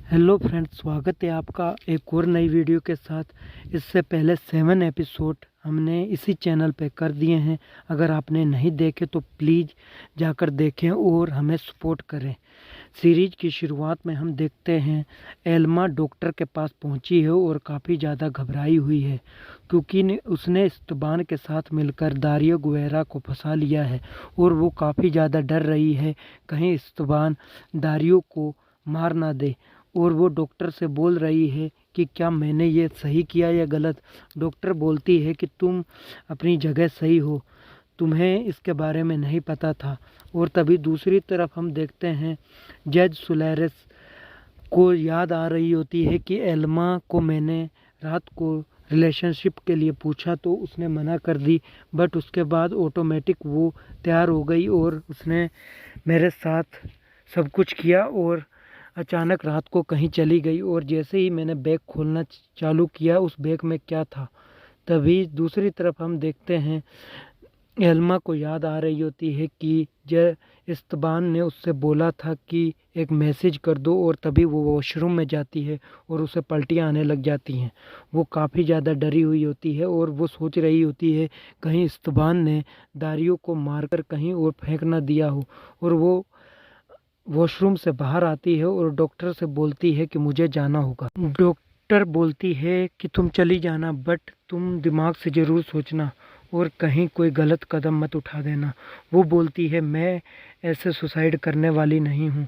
Hello friends, स्वागत है आपका एक और नई वीडियो के साथ। इससे पहले 7 एपिसोड हमने इसी चैनल पे कर दिए हैं। अगर आपने नहीं देखे तो प्लीज़ जाकर देखें और हमें सपोर्ट करें। सीरीज की शुरुआत में हम देखते हैं एल्मा डॉक्टर के पास पहुंची है और काफ़ी ज़्यादा घबराई हुई है क्योंकि उसने इस्तबान के साथ मिलकर दारियो गुवेरा को फंसा लिया है और वो काफ़ी ज़्यादा डर रही है कहीं इस्तबान दारियो को मार ना दे। और वो डॉक्टर से बोल रही है कि क्या मैंने ये सही किया या गलत। डॉक्टर बोलती है कि तुम अपनी जगह सही हो, तुम्हें इसके बारे में नहीं पता था। और तभी दूसरी तरफ हम देखते हैं जज सुलेरिस को याद आ रही होती है कि एल्मा को मैंने रात को रिलेशनशिप के लिए पूछा तो उसने मना कर दी, बट उसके बाद ऑटोमेटिक वो तैयार हो गई और उसने मेरे साथ सब कुछ किया और अचानक रात को कहीं चली गई। और जैसे ही मैंने बैग खोलना चालू किया उस बैग में क्या था। तभी दूसरी तरफ हम देखते हैं एल्मा को याद आ रही होती है कि इस्तबान ने उससे बोला था कि एक मैसेज कर दो, और तभी वो वॉशरूम में जाती है और उसे पलटियाँ आने लग जाती हैं। वो काफ़ी ज़्यादा डरी हुई होती है और वो सोच रही होती है कहीं इस्तबान ने दारियों को मारकर कहीं और फेंक ना दिया हो। और वो वॉशरूम से बाहर आती है और डॉक्टर से बोलती है कि मुझे जाना होगा। डॉक्टर बोलती है कि तुम चली जाना, बट तुम दिमाग से ज़रूर सोचना और कहीं कोई गलत कदम मत उठा देना। वो बोलती है मैं ऐसे सुसाइड करने वाली नहीं हूँ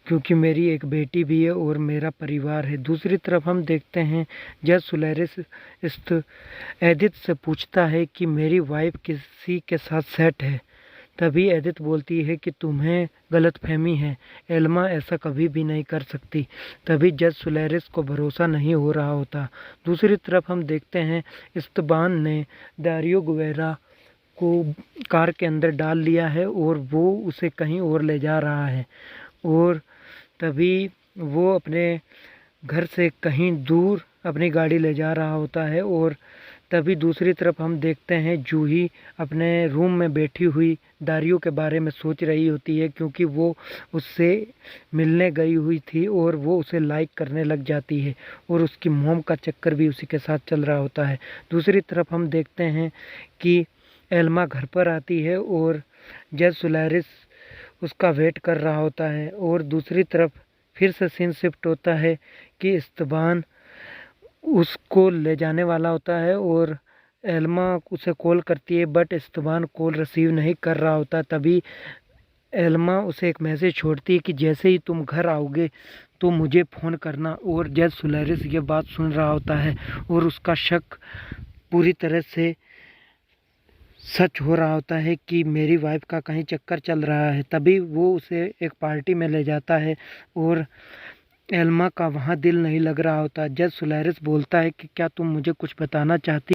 क्योंकि मेरी एक बेटी भी है और मेरा परिवार है। दूसरी तरफ हम देखते हैं जज सुलेरिस इस एदित से पूछता है कि मेरी वाइफ किसी के साथ सेट है। तभी एदित बोलती है कि तुम्हें गलतफहमी है, एल्मा ऐसा कभी भी नहीं कर सकती। तभी जज सुलेरिस को भरोसा नहीं हो रहा होता। दूसरी तरफ हम देखते हैं इस्तबान ने दारियो गुवेरा को कार के अंदर डाल लिया है और वो उसे कहीं और ले जा रहा है। और तभी वो अपने घर से कहीं दूर अपनी गाड़ी ले जा रहा होता है। और तभी दूसरी तरफ हम देखते हैं जूही अपने रूम में बैठी हुई दारियो के बारे में सोच रही होती है क्योंकि वो उससे मिलने गई हुई थी और वो उसे लाइक करने लग जाती है और उसकी मोम का चक्कर भी उसी के साथ चल रहा होता है। दूसरी तरफ हम देखते हैं कि एल्मा घर पर आती है और जज सुलेरिस उसका वेट कर रहा होता है। और दूसरी तरफ फिर से सीन शिफ्ट होता है कि इस्तबान उसको ले जाने वाला होता है और एल्मा उसे कॉल करती है, बट इस्तबान कॉल रिसीव नहीं कर रहा होता। तभी एल्मा उसे एक मैसेज छोड़ती है कि जैसे ही तुम घर आओगे तो मुझे फ़ोन करना। और जज सुलेरिस ये बात सुन रहा होता है और उसका शक पूरी तरह से सच हो रहा होता है कि मेरी वाइफ का कहीं चक्कर चल रहा है। तभी वो उसे एक पार्टी में ले जाता है और एल्मा का वहाँ दिल नहीं लग रहा होता। जज सुलेरिस बोलता है कि क्या तुम मुझे कुछ बताना चाहती।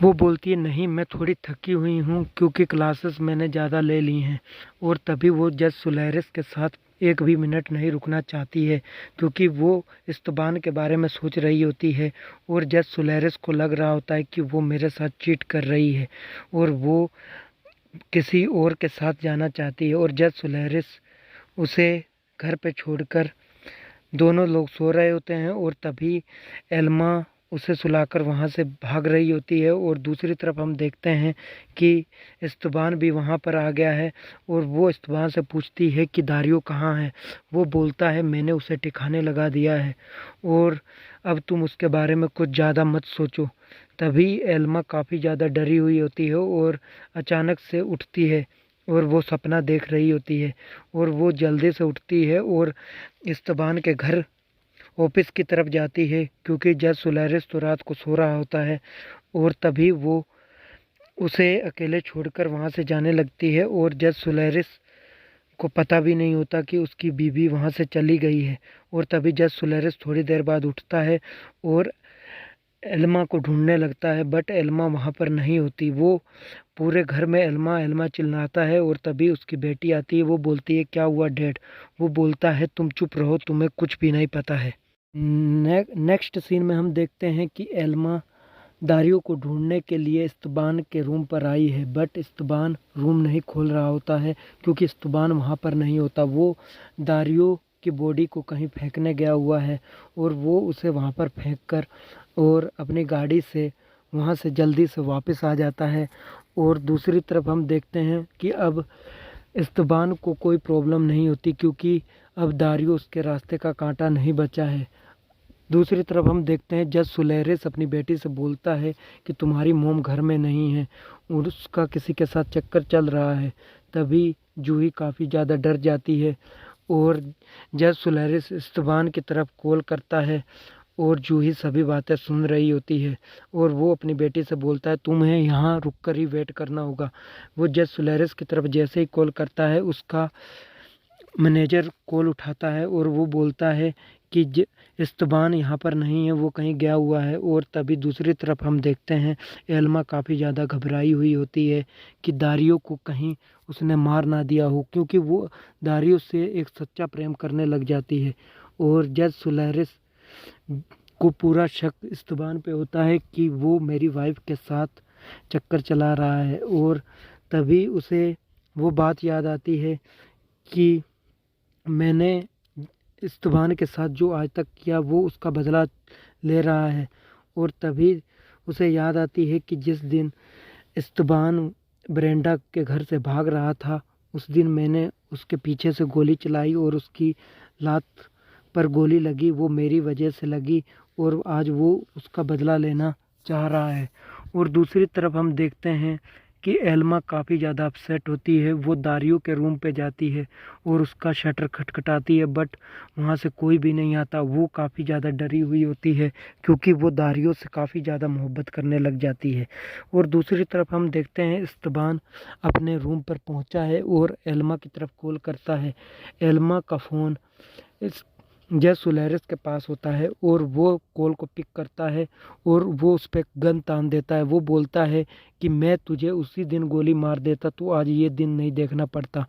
वो बोलती है नहीं, मैं थोड़ी थकी हुई हूँ क्योंकि क्लासेस मैंने ज़्यादा ले ली हैं। और तभी वो जज सुलेरिस के साथ एक भी मिनट नहीं रुकना चाहती है क्योंकि वो इस्तबान के बारे में सोच रही होती है। और जज सुलेरिस को लग रहा होता है कि वो मेरे साथ चीट कर रही है और वो किसी और के साथ जाना चाहती है। और जज सुलेरिस उसे घर पे छोड़कर दोनों लोग सो रहे होते हैं और तभी एल्मा उसे सुलाकर वहाँ से भाग रही होती है। और दूसरी तरफ हम देखते हैं कि इस्तबान भी वहाँ पर आ गया है और वो इस्तबान से पूछती है कि दारियो कहाँ है। वो बोलता है मैंने उसे ठिकाने लगा दिया है और अब तुम उसके बारे में कुछ ज़्यादा मत सोचो। तभी एल्मा काफ़ी ज़्यादा डरी हुई होती है और अचानक से उठती है और वो सपना देख रही होती है। और वो जल्दी से उठती है और इस्तबान के घर ऑफिस की तरफ जाती है क्योंकि जज सुलेरिस तो रात को सो रहा होता है। और तभी वो उसे अकेले छोड़कर वहाँ से जाने लगती है और जज सुलेरिस को पता भी नहीं होता कि उसकी बीवी वहाँ से चली गई है। और तभी जज सुलेरिस थोड़ी देर बाद उठता है और एल्मा को ढूंढने लगता है, बट एल्मा वहाँ पर नहीं होती। वो पूरे घर में एल्मा एल्मा चिल्लाता है और तभी उसकी बेटी आती है। वो बोलती है क्या हुआ डैड। वो बोलता है तुम चुप रहो, तुम्हें कुछ भी नहीं पता है। नेक्स्ट सीन में हम देखते हैं कि एल्मा दारियो को ढूंढने के लिए इस्तबान के रूम पर आई है, बट इस्तबान रूम नहीं खोल रहा होता है क्योंकि इस्तबान वहाँ पर नहीं होता। वो दारियो की बॉडी को कहीं फेंकने गया हुआ है और वो उसे वहाँ पर फेंक कर और अपनी गाड़ी से वहाँ से जल्दी से वापस आ जाता है। और दूसरी तरफ हम देखते हैं कि अब इस्तबान को कोई प्रॉब्लम नहीं होती क्योंकि अब दारियो उसके रास्ते का कांटा नहीं बचा है। दूसरी तरफ हम देखते हैं जज सुलेरिस अपनी बेटी से बोलता है कि तुम्हारी मोम घर में नहीं है और उसका किसी के साथ चक्कर चल रहा है। तभी जूही काफ़ी ज़्यादा डर जाती है और जज सुलेरिस इस्तबान की तरफ कॉल करता है और जूही सभी बातें सुन रही होती है और वो अपनी बेटी से बोलता है तुम्हें यहाँ रुक कर ही वेट करना होगा। वो जज सुलेरिस की तरफ जैसे ही कॉल करता है उसका मैनेजर कॉल उठाता है और वो बोलता है कि इस्तबान यहाँ पर नहीं है, वो कहीं गया हुआ है। और तभी दूसरी तरफ हम देखते हैं एल्मा काफ़ी ज़्यादा घबराई हुई होती है कि दारियो को कहीं उसने मार ना दिया हो, क्योंकि वो दारियो से एक सच्चा प्रेम करने लग जाती है। और जज सुलेरिस को पूरा शक इस्तबान पे होता है कि वो मेरी वाइफ के साथ चक्कर चला रहा है। और तभी उसे वो बात याद आती है कि मैंने इस्तबान के साथ जो आज तक किया वो उसका बदला ले रहा है। और तभी उसे याद आती है कि जिस दिन इस्तबान ब्रेंडा के घर से भाग रहा था उस दिन मैंने उसके पीछे से गोली चलाई और उसकी लात पर गोली लगी, वो मेरी वजह से लगी और आज वो उसका बदला लेना चाह रहा है। और दूसरी तरफ हम देखते हैं कि एल्मा काफ़ी ज़्यादा अपसेट होती है। वो दारियो के रूम पे जाती है और उसका शटर खटखटाती है बट वहाँ से कोई भी नहीं आता। वो काफ़ी ज़्यादा डरी हुई होती है क्योंकि वो दारियो से काफ़ी ज़्यादा मोहब्बत करने लग जाती है। और दूसरी तरफ हम देखते हैं इस्तबान अपने रूम पर पहुँचा है और एल्मा की तरफ कॉल करता है। एल्मा का फ़ोन इस जज सुलेरिस के पास होता है और वो कॉल को पिक करता है और वो उस पर गन तान देता है। वो बोलता है कि मैं तुझे उसी दिन गोली मार देता तो आज ये दिन नहीं देखना पड़ता।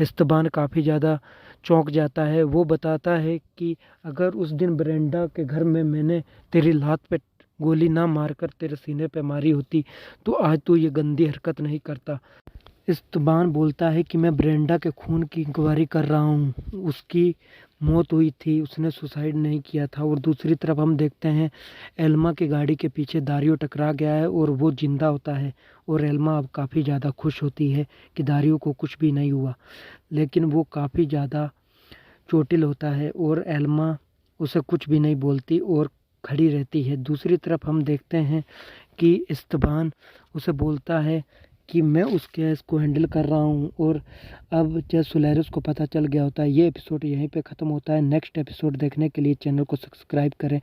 इस्तबान काफ़ी ज़्यादा चौंक जाता है। वो बताता है कि अगर उस दिन ब्रेंडा के घर में मैंने तेरी लात पे गोली ना मारकर तेरे सीने पे मारी होती तो आज तू ये गंदी हरकत नहीं करता। इस्तबान बोलता है कि मैं ब्रेंडा के खून की इंक्वायरी कर रहा हूँ, उसकी मौत हुई थी, उसने सुसाइड नहीं किया था। और दूसरी तरफ हम देखते हैं एल्मा की गाड़ी के पीछे दारियो टकरा गया है और वो जिंदा होता है और एल्मा अब काफ़ी ज़्यादा खुश होती है कि दारियो को कुछ भी नहीं हुआ, लेकिन वो काफ़ी ज़्यादा चोटिल होता है और एल्मा उसे कुछ भी नहीं बोलती और खड़ी रहती है। दूसरी तरफ हम देखते हैं कि इस्तबान उसे बोलता है कि मैं उस केस को हैंडल कर रहा हूँ। और अब जज सुलेरिस को पता चल गया होता है। ये एपिसोड यहीं पे ख़त्म होता है। नेक्स्ट एपिसोड देखने के लिए चैनल को सब्सक्राइब करें।